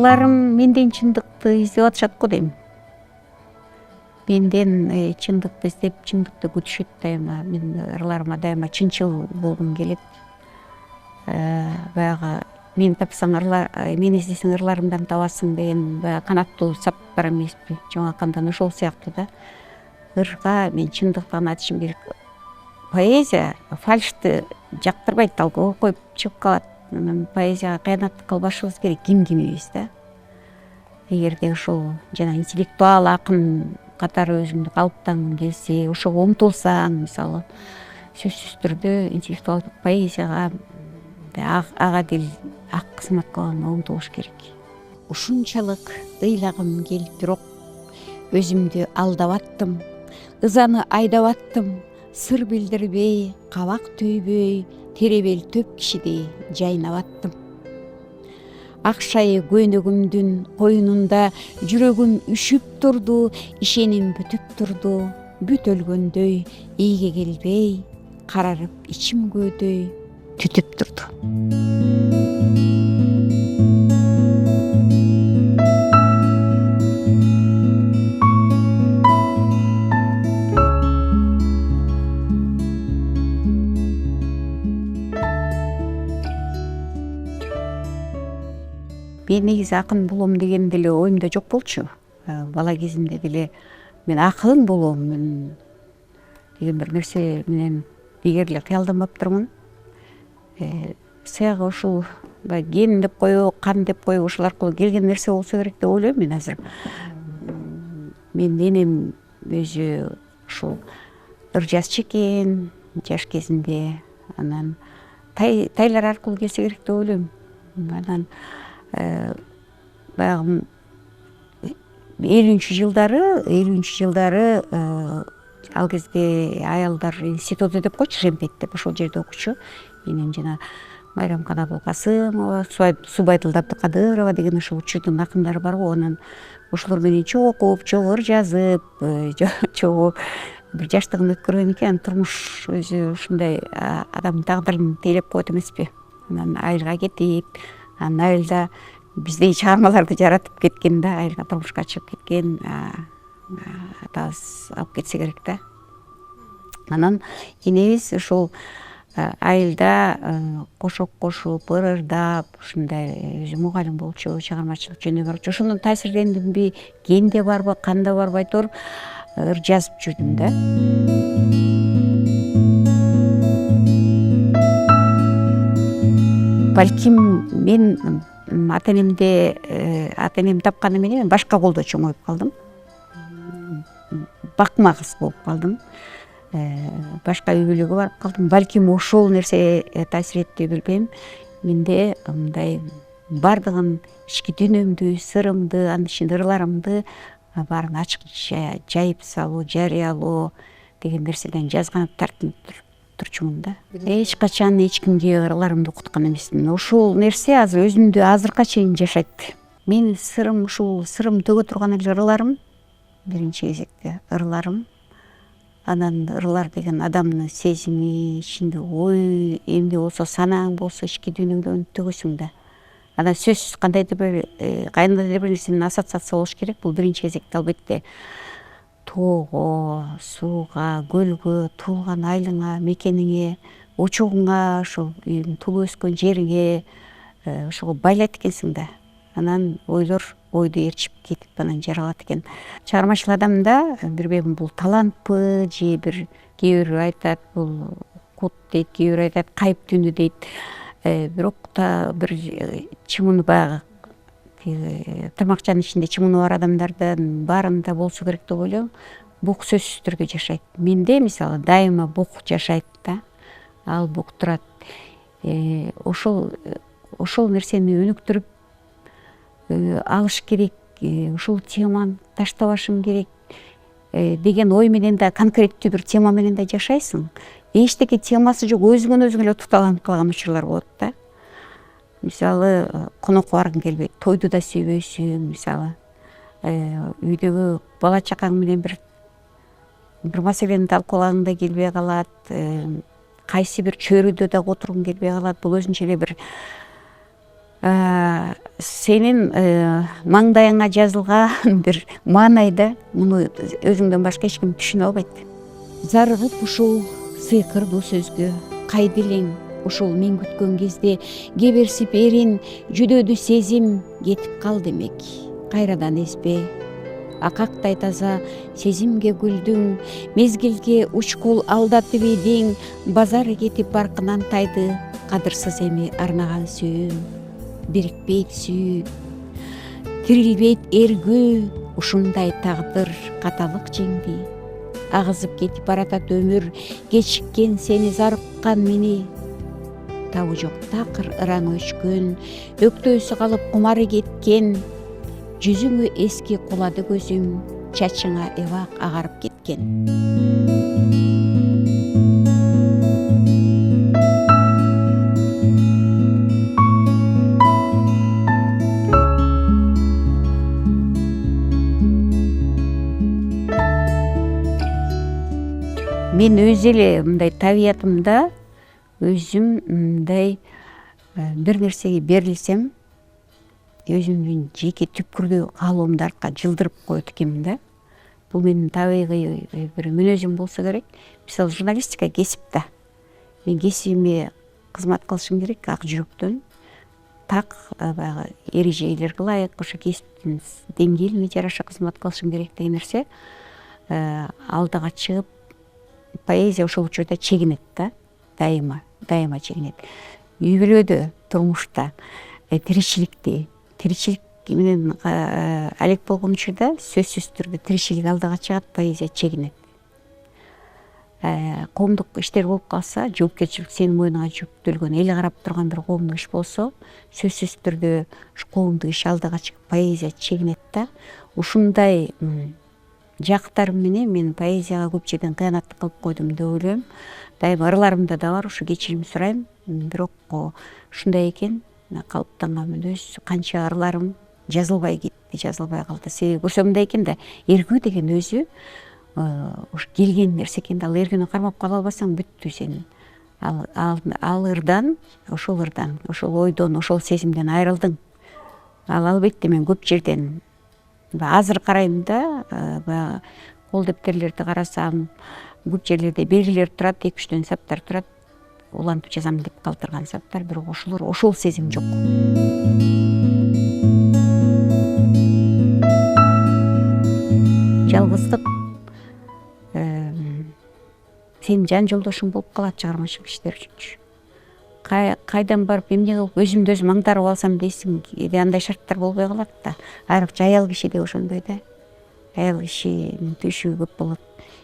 ырларым менден чындыкты издеп атышат го дейм. Менден чындыкты издеп, чындыкты күтүшөт дайыма. Мен ырларыма дайыма чынчыл болгум келет. Баягы мен тапсаң ырлар, мен издесең ырларымдан табасың деген баягы канаттуу саптар эмеспи? Жоңакандан ошол сыяктуу да. Ырга мен чындыктан айтышым керек. Поэзия фальшты жактырбайт, алгы коюп чыгып калат. Поэзияга кыянаттык кылбашыбыз керек, кимибиз да. Эгерде ошол жана интеллектуал акын катары өзүңдү калыптангың келсе, ошого умтулсаң, мисалы, сөзсүз түрдө интеллектуалдык поэзияга ага дил ак кызмат кылганга умтулуш керек. Ушунчалык ыйлагым келип бирок өзүмдү алдап аттым, ызаны айдап аттым, сыр билдирбей, кабак түйбөй, теребел төп кишидей жайнап аттым. Акшайы көйнөгүмдүн коюнунда жүрөгүм үшүп турду, ишеним бүтүп турду, бүт өлгөндөй, ийге келбей, карарып ичим көөдөй түтүп турду. Мен негизи акын болом деген деле оюмда жок болчу. Бала кезимде деле мен акын болом деген бир нерсе менен эгер эле кыялданбаптырмын. Сыягы ушул ген деп коебу, кан деп коебу, ушул аркылуу келген нерсе болсо керек деп ойлойм мен азыр. Мен энем өзү ушул ыр жазчу экен жаш кезинде. Анан тайлар аркылуу келсе керек деп ойлойм. Анан баягы 50-жылдары ал кезде аялдар институту деп койчу, Жемпет деп, ошол жерде окучу. Энем жана Майрамкан Абылкасымова, Субайдылда Абдыкадырова деген ошол учурдун акындары бар го. Анан ошолор менен чогуу окуп, чогуу ыр жазып, чогуу бир жаштыгын өткөргөн экен. Анан турмуш өзү ушундай адамдын тагдырын тейлеп коет эмеспи? Анан айылга кетип, анан айылда биздей чыгармаларды жаратып кеткен да, айылга турмушка чыгып кеткен атабыз алып кетсе керек да. Анан энебиз ошол айылда кошок кошуп, ырдап, ушундай өзү мугалим болчу, чыгармачылык жөнүндө барчу. Ошондон таасирлендимби, кенде барбы, канда барбы, айтор ыр жазып жүрдүм да. Балким мен ата энем тапканы менен башка колдо чоңоюп калдым. Бакма кыз болуп калдым. Башка үй бүлөгө барып калдым. Балким ошол нерсе таасир этти, билбейм. Менде мындай бардыгын, ички дүйнөмдү, сырымды, анын ичинде ырларымды баарын ачык жайып салуу, жарыялоо деген нерседен жазганып тартынып турчумун да. Эч качан эч кимге ырларымды окуткан эмесмин. Ошол нерсе азыр өзүмдү азыркка чейин жашайт. Менин сырым ушул сырым төгө турган эле ырларым, биринчи кезекте ырларым. Анан ырлар деген адамдын сезими, ичинде ой, эмне болсо санаң болсо ички дүйнөңдөн төгөсүң да. Анан сөзсүз кандайдыр бир нерсенин ассоциация болуш керек. Бул биринчи кезекте албетте тоого, сууга, көлгө, туулган айылыңа, мекениңе, учугуңа, ошол туулуп өскөн жериңе, ошого байлайт экенсиң да. Анан ойлор ойду ээрчип кетип анан жаралат экен. Чыгармачыл адамда билбейм, бул талантпы же бир кээ бирөө айтат бул кут дейт, кээ бирөө айтат кайып түнү дейт. Бирок да бир чымыны баягы тамакчанын ичинде чымыны бар адамдардын баарында болсо керек деп ойлойм. Бук сөзсүз түрдө жашайт. Менде мисалы дайыма бук жашайт да. Ал бук турат. Ошол нерсени өнүктүрүп алыш керек, ушул теманы таштабашым керек деген ой менен да, конкреттүү бир тема менен да жашайсың. Эчтеке темасы жок, өзүңөн өзүң эле туталанып калган учурлар болот да. Мисалы, конокко баргың келбейт, тойду да сүйбөйсүң, мисалы. Үйдөгү бала чакаң менен бир маселени талкуулагың да келбей калат. Кайсы бир чөйрөдө да отургуң келбей калат. Бул өзүнчө эле бир сенин маңдайыңа жазылган бир маанайда муну өзүңдөн башка эч ким түшүнө албайт. Зарыгып ушул сыйкырдуу сөзгө кайды элең ушул мен күткөн кезде кеберсип эрин жүдөдү сезим кетип калды демек. Кайрадан эспе акактай таза сезимге күлдүң, мезгилге учкул алдатып идиң, базары кетип баркынан тайды, кадырсыз эми арнаган сүйүүм. Бирикпейт сүйүү, тирилбейт эргүү, ушундай тагдыр каталык жеңди. Агызып кетип баратат өмүр, кечиккен сени зарыккан мени. Табы жок такыр ыраң өчкөн, өктөйсү калып кумары кеткен, жүзүңө эски кулады көзүм, чачыңа эбак агарып кеткен. Мен өзү эле мындай табиятымда өзүм мындай бир нерсеге берилсем, өзүмдүн жеке түпкүрдүү каалоомду артка жылдырып коет экенмин да. Бул менин табигый бир мүнөзүм болсо керек. Мисалы журналистика кесип да. Мен кесибиме кызмат кылышым керек ак жүрөктөн. Так баягы эрежелерге ылайык, ошо кесиптин деңгээлине жараша кызмат кылышым керек деген нерсе алдыга чыгып, поэзия ошол учурда чегинет да, дайыма чегинет. Үй бүлөдө, турмушта, тиричилик менен алек болгон учурда сөзсүз түрдө тиричилик алдыга чыгат, поэзия чегинет. Коомдук иштер болуп калса, жоопкерчилик сенин мойнуңа жүктөлгөн, эл карап турган бир коомдук иш болсо, сөзсүз түрдө коомдук иш алдыга чыгып, поэзия чегинет да. Ушундай жактарым менен мен поэзияга көп жерден кыянат кылып койдум деп ойлойм. Дайыма ырларымда да бар, ушу кечирим сурайм. Бирок ушундай экен, калыптанган мүнөз, канча ырларым жазылбай кетти, жазылбай калды. Себеби көрсөм мындай экен да, эргүү деген өзү ушу келген нерсе экен да. Ал эргүүнү кармап кала албасаң бүттү сен. Ал ырдан, ошол ойдон, ошол сезимден айрылдың. Ал албетте мен көп жерден азыр карайм да, баягы кол дептерлерди карасам, көп жерлерде белгилер турат, 2-3 саптар турат. Улантып жазам деп калтырган саптар, бирок ошол сезим жок. Жалгыздык сенин жан жолдошуң болуп калат чыгармачылык иштер үчүнчү. Кайдан барып эмне кылып өзүмдү өзүм аңтарып алсам дейсиң, кээде андай шарттар болбой калат да. Айрыкча аял кишиде ошондой да. Аял кишинин түйшүгү көп болот.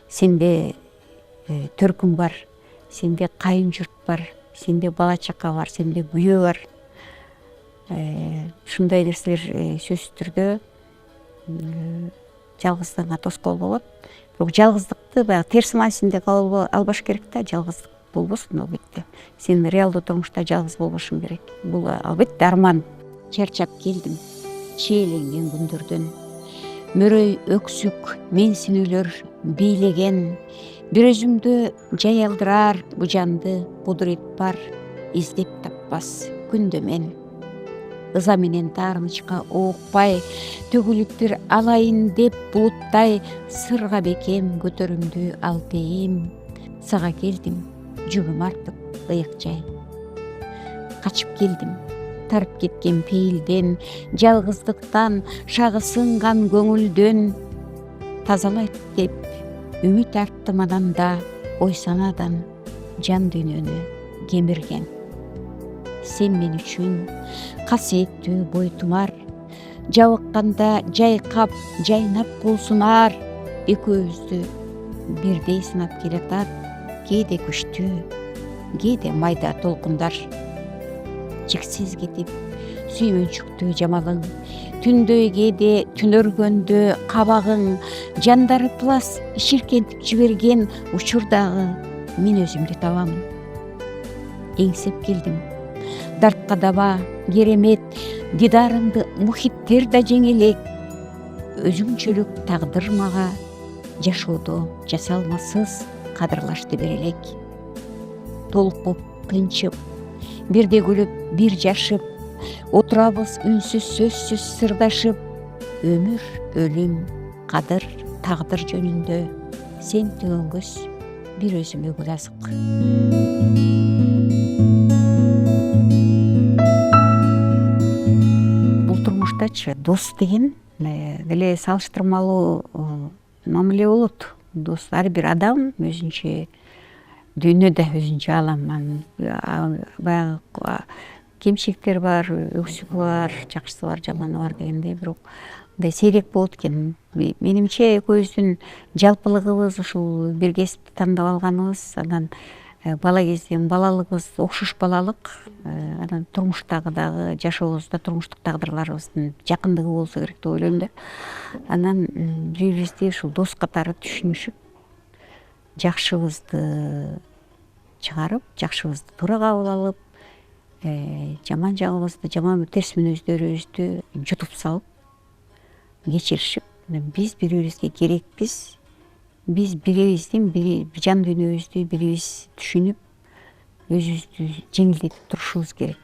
Сенде төркүм бар, сенде кайын журт бар, сенде бала чака бар, сенде күйөө бар. Ушундай нерселер сөзсүз түрдө жалгыздыгыңа тоскоол болот. Бирок жалгыздыкты баягы терс маанисинде кабыл албаш керек да. Жалгыздык болбосун албетте. Сен реалдуу турмушта жалгыз болбошуң керек. Бул албетте арман. Чарчап келдим чиеленген күндөрдөн. Мөрөй өксүк менсинүүлөр бийлеген, бир өзүмдү жаялдырар бу жанды кудурет бар, издеп таппас күндө мен. Ыза менен таарынычка уукпай, төгүлүп бир алайын деп булуттай, сырга бекем көтөрүмдү алпейим. Сага келдим жүгүм артып ыйык жай. Качып келдим тарып кеткен пейилден, жалгыздыктан, шагы сынган көңүлдөн. Тазалайт деп үмүт арттым ананда, ой санадан жан дүйнөнү кемирген. Сен мен үчүн касиеттүү бойтумар, жабыкканда жайкап, жайнап кулсунар. Экөөбүздү бирдей сынап келатат, кээде күчтүү, кээде майда толкундар. Жиксиз кетип сүймөнчүктүү жамалың, түндөй кээде түнөргөндө кабагың, жандары плас ширкентип жиберген учурдагы мен өзүмдү табамын. Эңсеп келдим дартка даба, керемет, дидарыңды мухиттер да жеңелек. Өзүңчөлүк тагдыр мага жашоодо жасалмасыз кадырлашты берелек. Толкуп, кынчып, бирде күлүп, бир жашып, отурабыз үнсүз сөзсүз сырдашып, өмүр, өлүм, кадыр, тагдыр жөнүндө сен түгөнгөс бир өзүмө гүл азык. Бул турмуштачы дос деген деле салыштырмалуу мамиле болот. Дос ар бир адам өзүнчө дүйнөдө өзүнчө алам. Баягы кемчиликтер бар, өксүгү бар, жакшысы бар, жаманы бар дегендей, бирок мындай сейрек болот экен. Менимче экөөбүздүн жалпылыгыбыз ушул бир кесипти тандап алганыбыз, анан бала кезден балалыгыбыз окшош балалык, анан турмуштагы дагы жашообузда турмуштук тагдырларыбыздын жакындыгы болсо керек деп ойлойм да. Анан бири бирибизди ушул дос катары түшүнүшүп, жакшыбызды чыгарып, жакшыбызды туура кабыл алып, жаман жагыбызды, жаман терс мүнөздөрүбүздү жутуп салып, кечиришип, биз бири бирибизге керекпиз, биз бирибиздин жан дүйнөбүздү бирибиз түшүнүп, өзүбүздү жеңилдетип турушубуз керек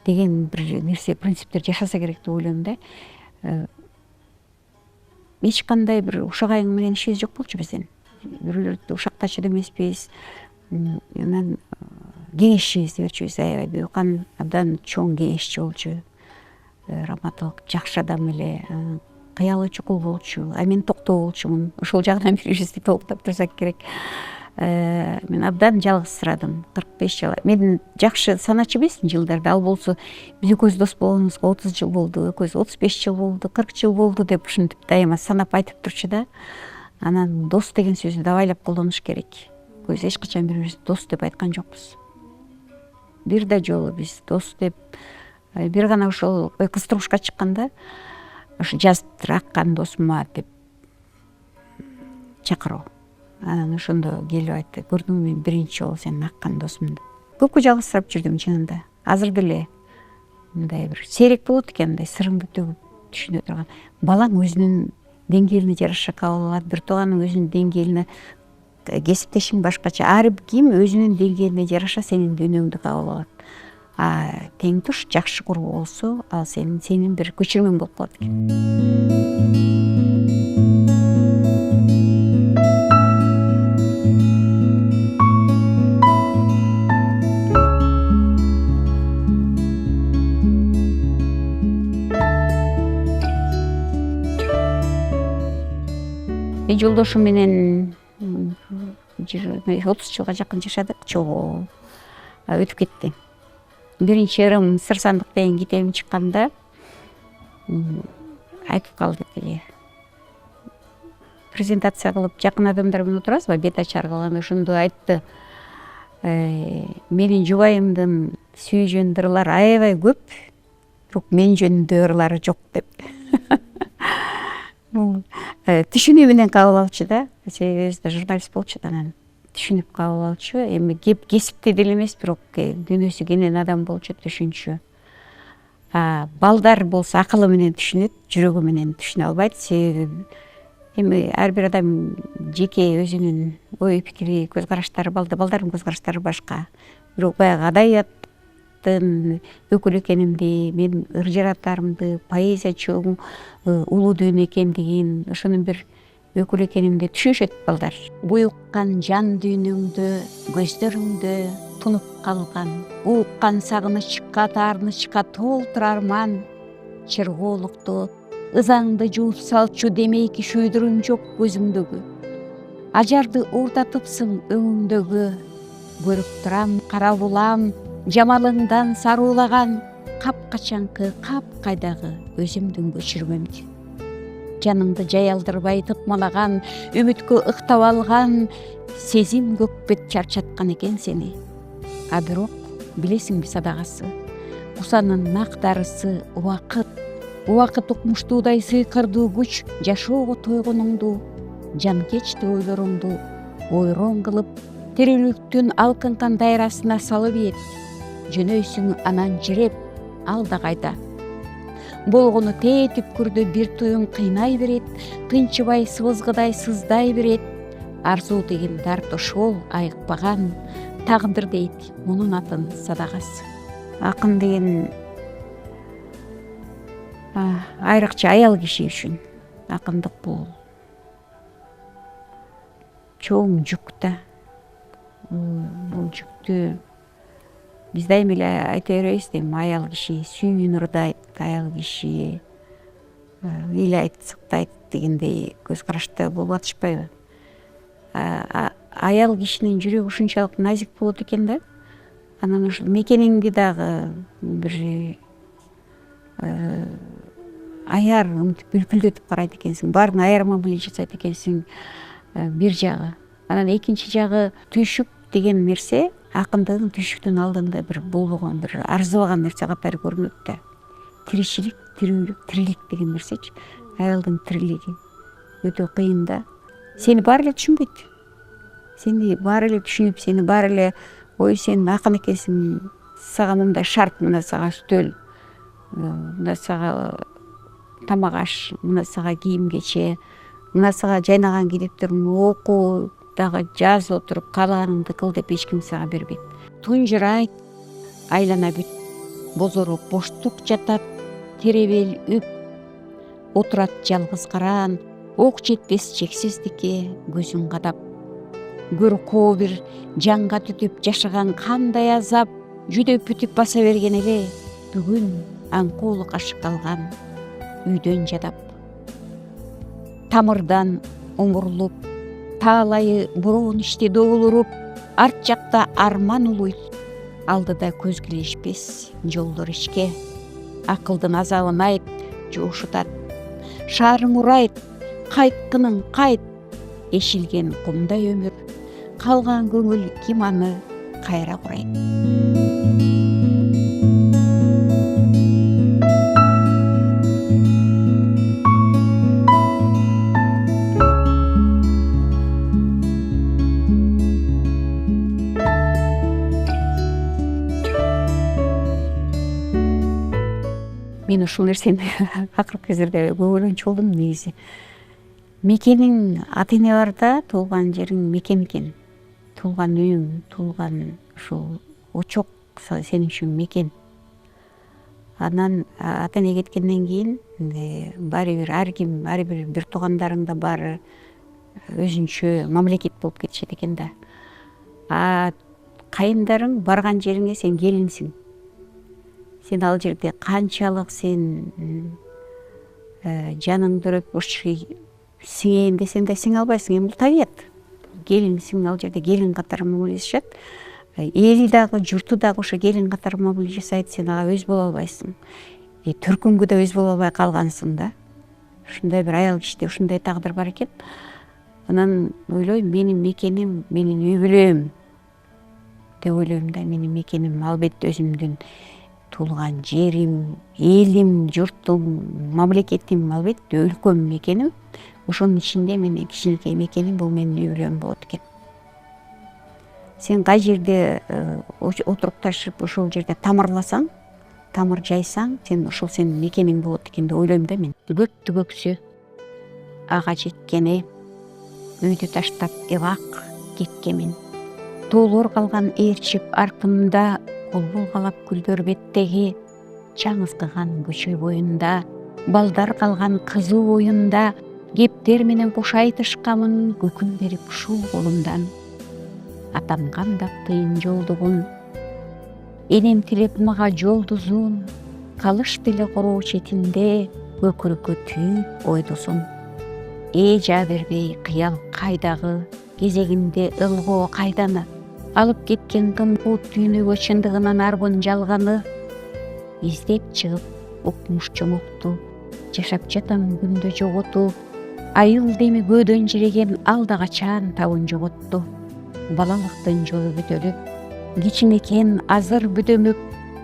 деген бир нерсе, принциптер жашаса керек деп ойлойм да. Эч кандай бир ушагайың менен ишибиз жок болчу биздин. Бирөөлөрдү ушактачу да эмеспиз. Анан кеңешчибизди берчүбүз. Аябай Бүйкан абдан чоң кеңешчи болчу. Раматылык жакшы адам эле, кыялы чукул болчу. Мен токтоо болчумун. Ошол жагынан бирибизди толуктап турсак керек. Мен абдан жалгызсырадым. 45 жыл. Мен жакшы саначу эмесмин жылдарды. Ал болсо биз экөөбүз дос болгонубузга 30 жыл болду, экөөбүз 35 жыл болду, 40 жыл болду деп ушинтип дайыма санап айтып турчу да. Анан дос деген сөздү дабайлап колдонуш керек. Биз эч качан бири-бирибизди дос деп айткан жокпуз. Бир да жолу биз дос деп, бир гана ошол кыз турмушка чыкканда, ошо жаздыраккан досума деп чакыруу. Анан ошондо келип айтты: "Көрдүңбү, мен биринчи жолу сенин аккан досумду." Көпкө жалгызсырап жүрдүм чынында. Азыр деле мындай бир сейрек болот экен, мындай сырыңды төгүп түшүнө турган. Балаң өзүнүн деңгээлине жараша кабыл алат, бир тууганын өзүнүн деңгээлине, кесиптешиң башкача, ар ким өзүнүн деңгээлине жараша сенин дүйнөңдү кабыл алат. Тең туш жакшы курбу болсо, ал сенин бир көчүрмөң болуп калат экен. Мен жолдошум менен 30 жылга жакын жашадык. Чогуу өтүп кетти. Биринчи ырым Сыр сандык деген китебим чыкканда айтып калды деле. Презентация кылып, жакын адамдар менен отурасызбы, бет ачар кылганда ошондо айтты: "Менин жубайымдын сүйүжөн ырлары аябай көп, бирок мен жөнүндө ырлары жок" деп. Түшүнүү менен кабыл алчу да. Себеби өзү да журналист болчу да, анан түшүнүп кабыл алчу. Эми кесипте деле эмес, бирок дүйнөсү кенен адам болчу, түшүнчү. Балдар болсо акылы менен түшүнөт, жүрөгү менен түшүнө албайт. Себеби эми ар бир адам жеке өзүнүн ой пикири, көз караштары, балдардын көз караштары башка. Бирок баягы адабияттын өкүлү экенимди, мен ыр жаратарымды, поэзия улуу дүйнө экендигин, ошонун бир өкүлү экенимди түшүнүшөт балдар. Буюккан жан дүйнөңдө, көздөрүңдө тунуп калган, ууккан сагынычка, таарынычка толтур арман, чыргоолукту ызаңды жууп салчу демейки шүйдүрүң жок көзүңдөгү. Ажарды уурдатыпсың өңүңдөгү, көрүп турам кара булам, жамалыңдан саруулаган, капкачанкы кайдагы өзүмдүн көчүрмөмдү. Жаныңды жаялдырбай тыкмалаган, үмүткө ыктап алган, сезим көкпет чарчаткан экен сени. Бирок билесиңби садагасы, Мусанын мактарысы убакыт. Убакыт укмуштуудай сыйкырдуу күч жашоого тойгонуңду, жанкечти ойлоруңду ойрон кылып, тирүүлүктүн алкынкан дайрасына салып ийет. Жөнөйсүң анан жиреп, ал да кайда. Болгону тээ түпкүрдө бир туюм кыйнай берет, тынчыбай сыбызгыдай сыздай берет. Арзуу деген дарт ошол айыкпаган, тагдыр дейт мунун атын садагасы. Акын деген айрыкча аял киши үчүн акындык бул чоң жүк да. Бул жүктү биз дайым эле айта беребиз дейм, аял киши сүйүүнү ырдайт, аял киши ыйлайт, сыктайт дегендей көз карашта болуп атышпайбы? Аял кишинин жүрөгү ушунчалык назик болот экен да. Анан ушул мекениңди дагы бир аяр ынтип бүлкүлдөтүп карайт экенсиң, баарын аяр мамиле жасайт экенсиң бир жагы. Анан экинчи жагы түйшүк деген нерсе акындыгың түйшүктүн алдында бир болбогон, бир арзыбаган нерсе катары көрүнөт да. Тиричилик, тирүүлүк, тирилик деген нерсечи. Аялдын тирилиги өтө кыйын да. Сени баары эле түшүнбөйт. Сени баары эле түшүнүп, сени баары эле ой сен акын экенсиң, сага мындай шарт, мына сага стөл, мына сага тамак аш, мына сага кийим кече, мына сага жайнаган китептериң окуу, дагы жазып отуруп каалаганыңды кыл деп эч ким сага бербейт. Тунжурайт, айлана бүт, бозорук боштук жатат, теребел үп, отурат жалгыз караан, ок жетпес чексиздикке көзүн кадап. Көр коо бир жанга түтүп жашаган кандай азап, жүдөп бүтүп баса берген эле, бүгүн аңкоолук ашык алган үйдөн жадап. Тамырдан оңурлуп, таалайы бороон ишти доолуруп, арт жакта арман улуйт, алдыда көз килешпес жолдор ичке. Акылдын азабын айт, жоошутат, шаарың урайт, кайткының кайт, эшилген кумдай өмүр, калган көңүл ким аны кайра курайт. Мен ушул нерсени акыркы кездерде көп ойлончу болдум негизи. Мекениң ата эне барда, туулган жериң мекен экен. Туулган үйүң, туулган ушул очок сенин үчүн мекен. Анан ата эне кеткенден кийин баары бир ар ким, ар бир туугандарың да баары өзүнчө мамлекет болуп кетишет экен да. Кайындарың барган жериңе сен келиңсиң. Сен ал жерде канчалык сен жаныңды өрөп сиңейин десең да сиңе албайсың. Эми бул табият. Келиңсиң, ал жерде келин катары мамиле жасашат. Эли дагы, журту дагы ошо келин катары мамиле жасайт. Сен ага өз боло албайсың. Төркүмгө да өз боло албай калгансың да. Ушундай бир аял кишиде ушундай тагдыр бар экен. Анан ойлойм, менин мекеним, менин үй бүлөм деп ойлойм да. Менин мекеним албетте өзүмдүн туулган жерим, элим, журтум, мамлекетим, албетте өлкөм, мекеним. Ошонун ичинде менин кичинекей мекеним бул менин үй бүлөм болот экен. Сен кай жерде отуруп ташып ошол жерде тамырласаң, тамыр жайсаң, сен ошол сенин мекениң болот экен деп ойлойм да мен. Түгөктү көксү ага жеткене, үйдү таштап ыбак кеткемин. Тоолор калган ээрчип артымда, кол калап гүлдөр беттеги, чаңызгыган көчө боюнда, балдар калган кызуу оюнда, кептер менен кош айтышкамын көкүн берип ушул колумдан. Атам кандап тыйын жолдугун, энем тилеп мага жолдузун, калыш деле короо четинде, көкүрөккө түйүп ойдосун. Жаа бербей кыял кайдагы, кезегинде ылгоо кайданы, алып кеткен кымбут түйнөгө чындыгынан арбын жалганы. Издеп чыгып укмуш чомокту, жашап жатам күндө жоготу, айыл деми көөдөн жиреген алда качан табын жоготту. Балалыктын жолу бүтөлүп, кичинекей азыр бүдөмүк,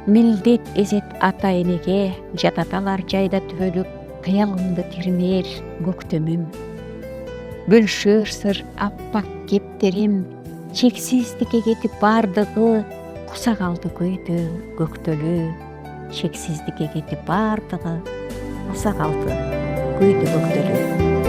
милдет эзет ата энеге, жататалар жайда түбөлүп, кыялымды тирмээр көктөмүм. Бөлшөр сыр аппак кептерим, чексиздикке кетип бардыгы, куса калды көйдө көктөлү. Чексиздикке кетип бардыгы, куса калды көйдө көктөлү.